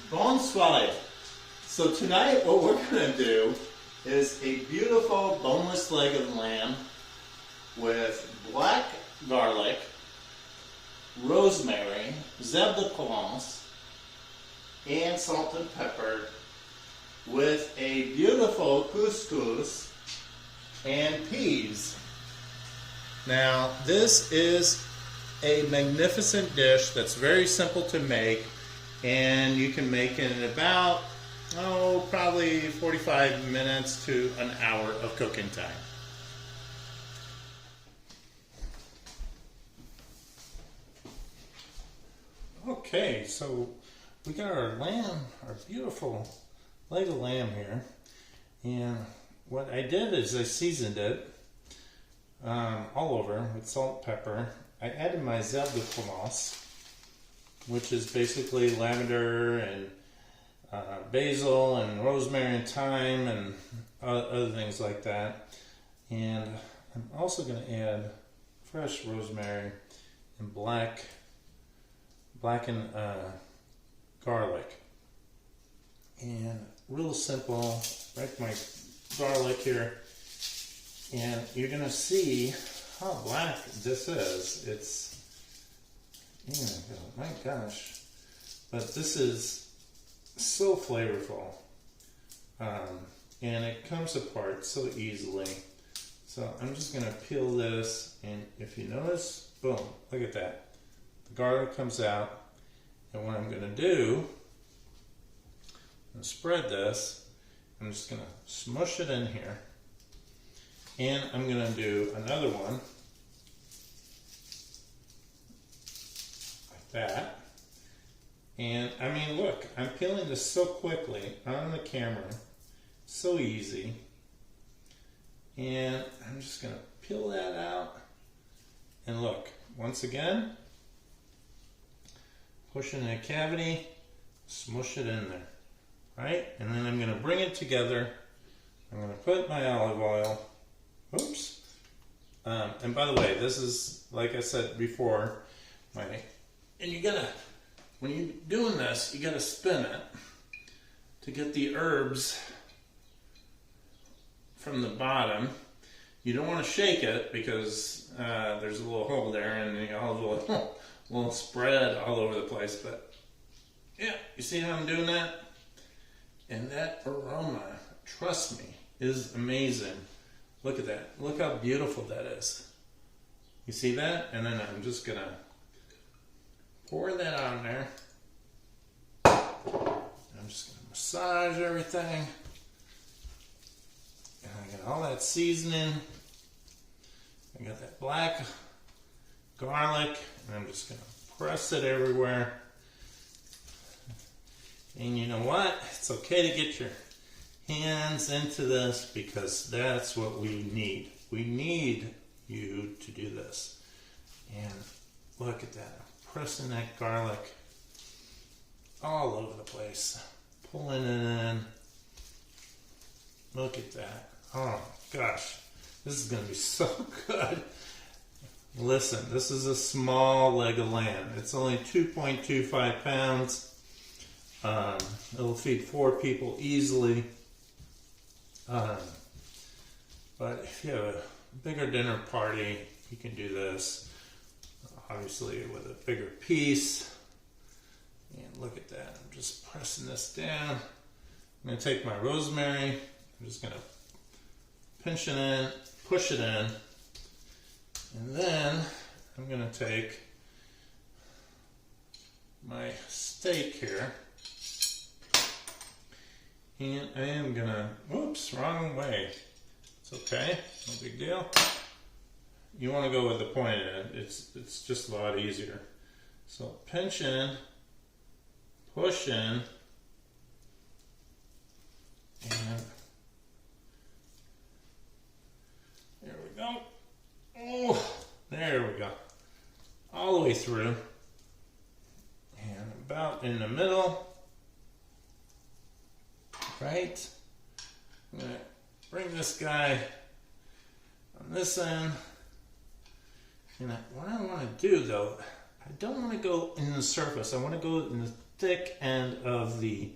Bonsoir. So tonight what we're going to do is a beautiful boneless leg of lamb with black garlic, rosemary, zeb de Provence, and salt and pepper with a beautiful couscous and peas. Now this is a magnificent dish that's very simple to make, and you can make it in about, probably 45 minutes to an hour of cooking time. Okay, so we got our lamb, our beautiful leg of lamb here, and what I did is I seasoned it all over with salt and pepper. I added my zeb de Provence, which is basically lavender and basil and rosemary and thyme and other things like that. And I'm also going to add fresh rosemary and blackened garlic. And real simple, like my garlic here. And you're going to see how black this is. It's, my gosh. But this is so flavorful. And it comes apart so easily. So I'm just going to peel this, and if you notice, boom, look at that. The garlic comes out. And what I'm going to do, I'm going to spread this. I'm just going to smush it in here. And I'm going to do another one, like that. And I mean, look, I'm peeling this so quickly on the camera, so easy. And I'm just going to peel that out. And look, once again, push it in a cavity, smush it in there, right? And then I'm going to bring it together. I'm going to put my olive oil. Oops. And by the way, this is, like I said before, and you gotta, when you're doing this, you gotta spin it to get the herbs from the bottom. You don't want to shake it because there's a little hole there and the olive oil will spread all over the place. But yeah, you see how I'm doing that? And that aroma, trust me, is amazing. Look at that. Look how beautiful that is. You see that? And then I'm just going to pour that on there. I'm just going to massage everything. And I got all that seasoning. I got that black garlic. And I'm just going to press it everywhere. And you know what? It's okay to get your hands into this because that's what we need. We need you to do this. And look at that. I'm pressing that garlic all over the place. Pulling it in. Look at that. Oh gosh. This is going to be so good. Listen, this is a small leg of lamb. It's only 2.25 pounds. It'll feed 4 people easily. But if you have a bigger dinner party, you can do this, obviously with a bigger piece. And look at that, I'm just pressing this down. I'm going to take my rosemary, I'm just going to pinch it in, push it in, and then I'm going to take my steak here. And I am gonna, whoops, wrong way. It's okay, no big deal. You want to go with the pointed end. It's just a lot easier. So pinch in, push in, and there we go. Oh, there we go. All the way through. And about in the middle. Right? I'm going to bring this guy on this end. And what I want to do though, I don't want to go in the surface. I want to go in the thick end of the,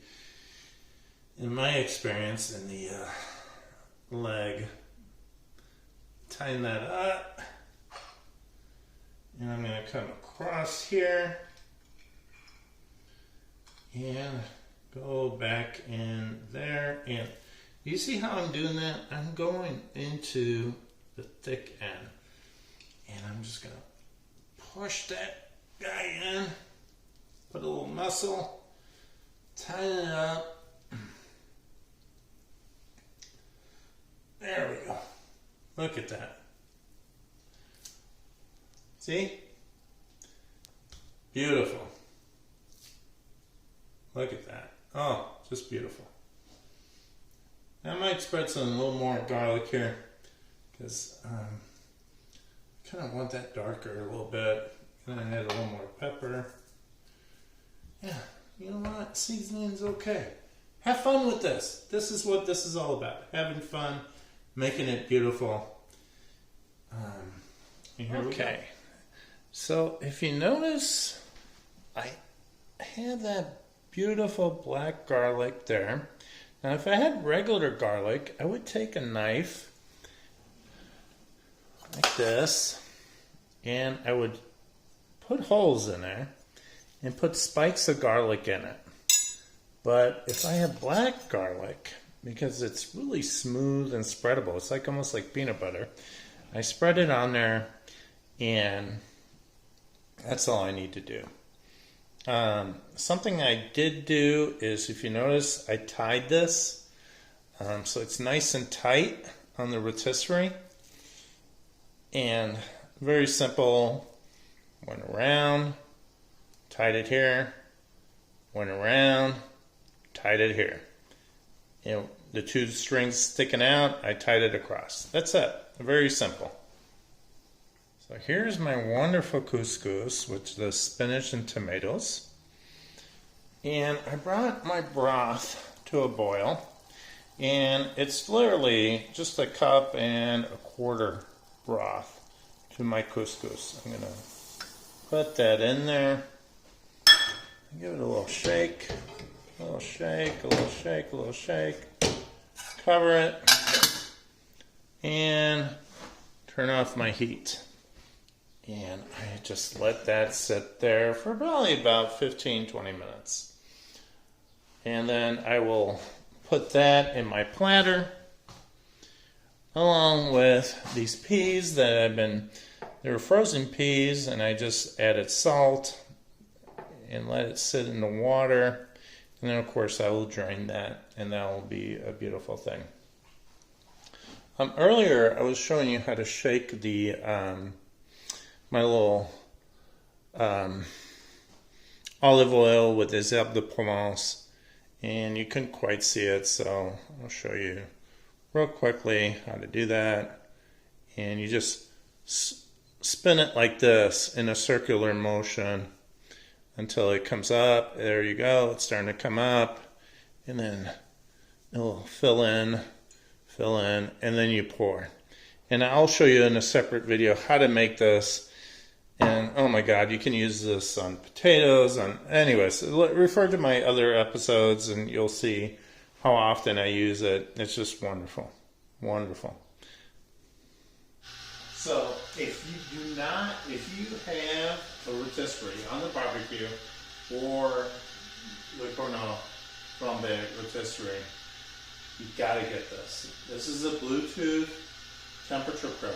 in my experience, in the leg. Tighten that up. And I'm going to come across here and go back in there. And you see how I'm doing that? I'm going into the thick end. And I'm just going to push that guy in, put a little muscle, tighten it up. There we go. Look at that. See? Beautiful. Look at that. Oh, just beautiful. I might spread some a little more garlic here because I kind of want that darker a little bit. And I add a little more pepper. Yeah, you know what? Seasoning's okay. Have fun with this. This is what this is all about. Having fun, making it beautiful. Okay. So if you notice, I have that beautiful black garlic there. Now if I had regular garlic, I would take a knife like this, and I would put holes in there and put spikes of garlic in it. But if I have black garlic, because it's really smooth and spreadable, it's like almost like peanut butter, I spread it on there, and that's all I need to do. Something I did do is, if you notice, I tied this so it's nice and tight on the rotisserie, and very simple. Went around, tied it here, went around, tied it here. You know, the two strings sticking out, I tied it across. That's it. Very simple. So here's my wonderful couscous with the spinach and tomatoes. And I brought my broth to a boil. And it's literally just a cup and a quarter broth to my couscous. I'm going to put that in there. Give it a little shake. A little shake, a little shake, a little shake. Cover it. And turn off my heat. And I just let that sit there for probably about 15-20 minutes. And then I will put that in my platter along with these peas that they were frozen peas, and I just added salt and let it sit in the water. And then of course I will drain that, and that will be a beautiful thing. Earlier I was showing you how to shake the my little olive oil with this herbe de Provence, and you couldn't quite see it, so I'll show you real quickly how to do that. And you just spin it like this in a circular motion until it comes up. There you go, it's starting to come up, and then it'll fill in, and then you pour. And I'll show you in a separate video how to make this. And oh my God, you can use this on potatoes. Anyways, refer to my other episodes and you'll see how often I use it. It's just wonderful, wonderful. So if you have a rotisserie on the barbecue or the Cornue Rotisserie, you gotta get this. This is a Bluetooth temperature probe,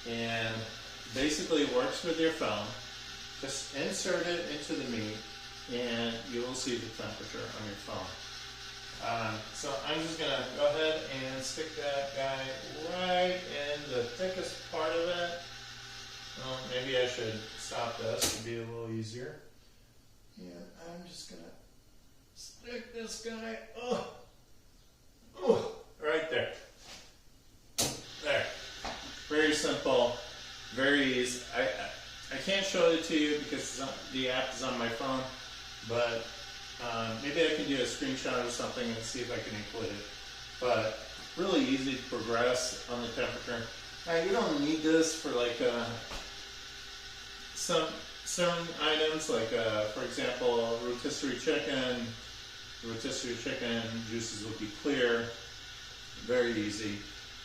and basically it works with your phone. Just insert it into the meat and you will see the temperature on your phone. So I'm just going to go ahead and stick that guy right in the thickest part of it. Well, maybe I should stop this to be a little easier. And I'm just going to stick this guy right there. There. Very simple. Very easy. I can't show it to you because the app is on my phone, but maybe I can do a screenshot or something and see if I can include it. But really easy to progress on the temperature. Now you don't need this for like some certain items, like for example, rotisserie chicken. Rotisserie chicken juices will be clear, very easy.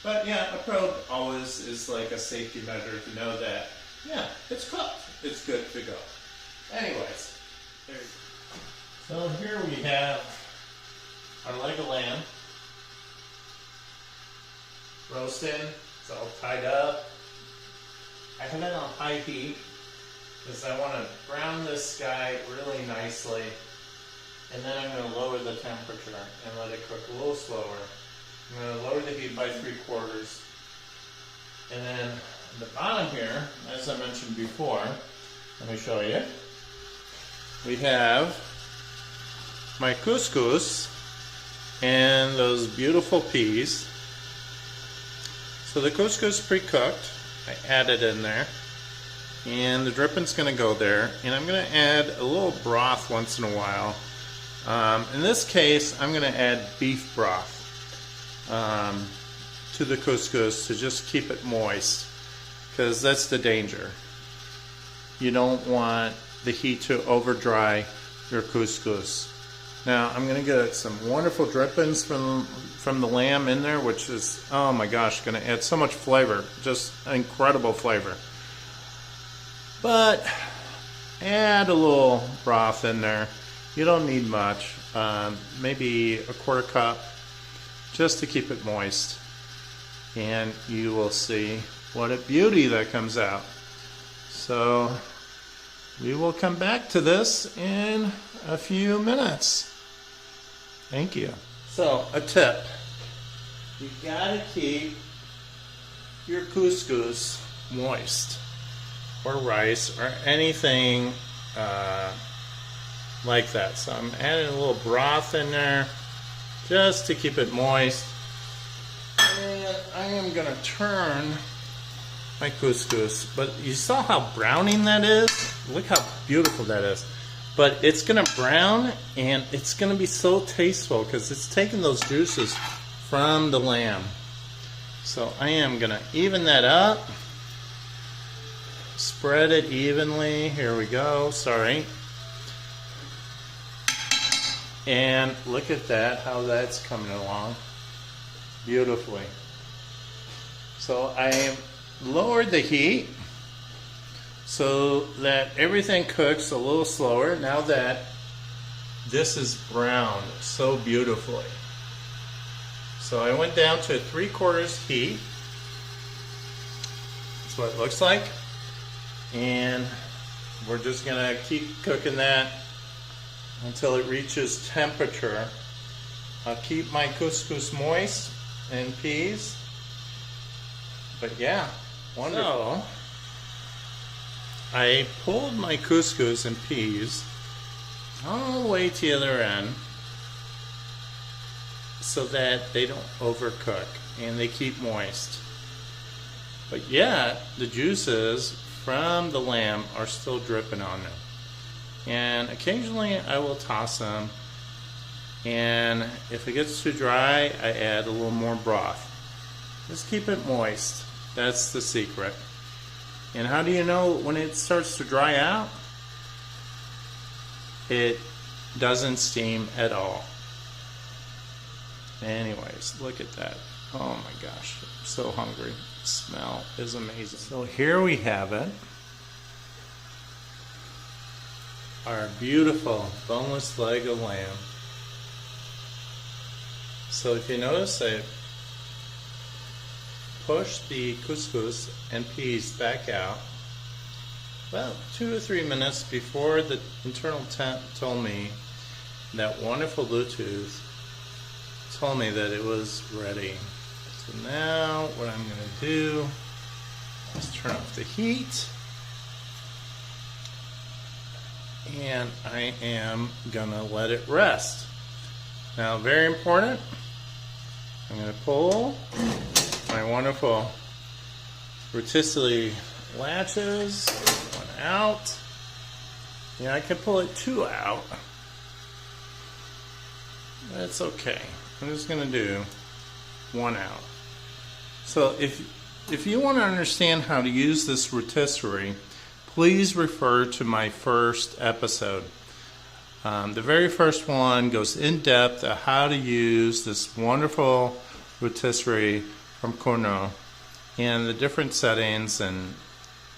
But yeah, a probe always is like a safety measure to know that, yeah, it's cooked. It's good to go. Anyways, there you go. So here we have our leg of lamb roasting. It's all tied up. I have it on high heat because I want to brown this guy really nicely. And then I'm going to lower the temperature and let it cook a little slower. I'm going to lower the heat by 3/4. And then at the bottom here, as I mentioned before, let me show you. We have my couscous and those beautiful peas. So the couscous pre-cooked, I added in there. And the dripping's going to go there. And I'm going to add a little broth once in a while. In this case, I'm going to add beef broth to the couscous to just keep it moist, because that's the danger. You don't want the heat to over dry your couscous. Now I'm going to get some wonderful drippings from the lamb in there, which is, oh my gosh, going to add so much flavor, just incredible flavor. But add a little broth in there. You don't need much, maybe a 1/4 cup, just to keep it moist. And you will see what a beauty that comes out. So we will come back to this in a few minutes. Thank you. So a tip, you gotta keep your couscous moist, or rice, or anything like that. So I'm adding a little broth in there just to keep it moist. And I am going to turn my couscous. But you saw how browning that is? Look how beautiful that is. But it's going to brown, and it's going to be so tasteful because it's taking those juices from the lamb. So I am going to even that up. Spread it evenly. Here we go. Sorry. And look at that, how that's coming along beautifully. So I lowered the heat so that everything cooks a little slower now that this is browned so beautifully. So I went down to 3/4 heat. That's what it looks like. And we're just gonna keep cooking that until it reaches temperature. I'll keep my couscous moist and peas. But yeah, wonderful. So, I pulled my couscous and peas all the way to the other end so that they don't overcook and they keep moist. But yet, the juices from the lamb are still dripping on them. And occasionally I will toss them, and if it gets too dry, I add a little more broth. Just keep it moist. That's the secret. And how do you know when it starts to dry out? It doesn't steam at all. Anyways, look at that. Oh my gosh, I'm so hungry. The smell is amazing. So here we have it. Our beautiful boneless leg of lamb. So if you notice, I push the couscous and peas back out about 2 or 3 minutes before the internal temp told me, that wonderful Bluetooth told me that it was ready. So now what I'm going to do is turn off the heat. And I am gonna let it rest. Now, very important, I'm gonna pull my wonderful rotisserie latches, one out. Yeah, I can pull it 2 out. That's okay. I'm just gonna do 1 out. So if you want to understand how to use this rotisserie, please refer to my first episode. The very first one goes in depth on how to use this wonderful rotisserie from Cornue and the different settings. And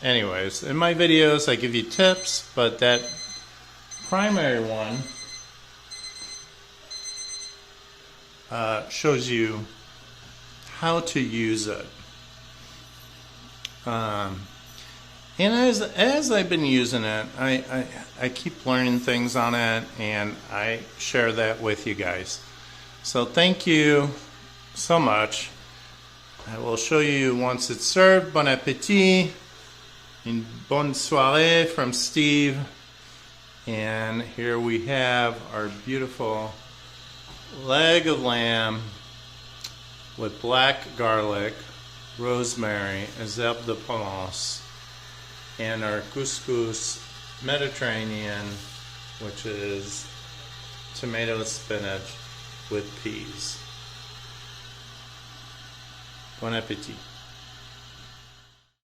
anyways, in my videos I give you tips, but that primary one shows you how to use it. And as I've been using it, I keep learning things on it, and I share that with you guys. So thank you so much. I will show you once it's served. Bon appétit. Une bonne soirée from Steve. And here we have our beautiful leg of lamb with black garlic, rosemary, and herbe de Provence, and our couscous Mediterranean, which is tomato spinach with peas. Bon appetit.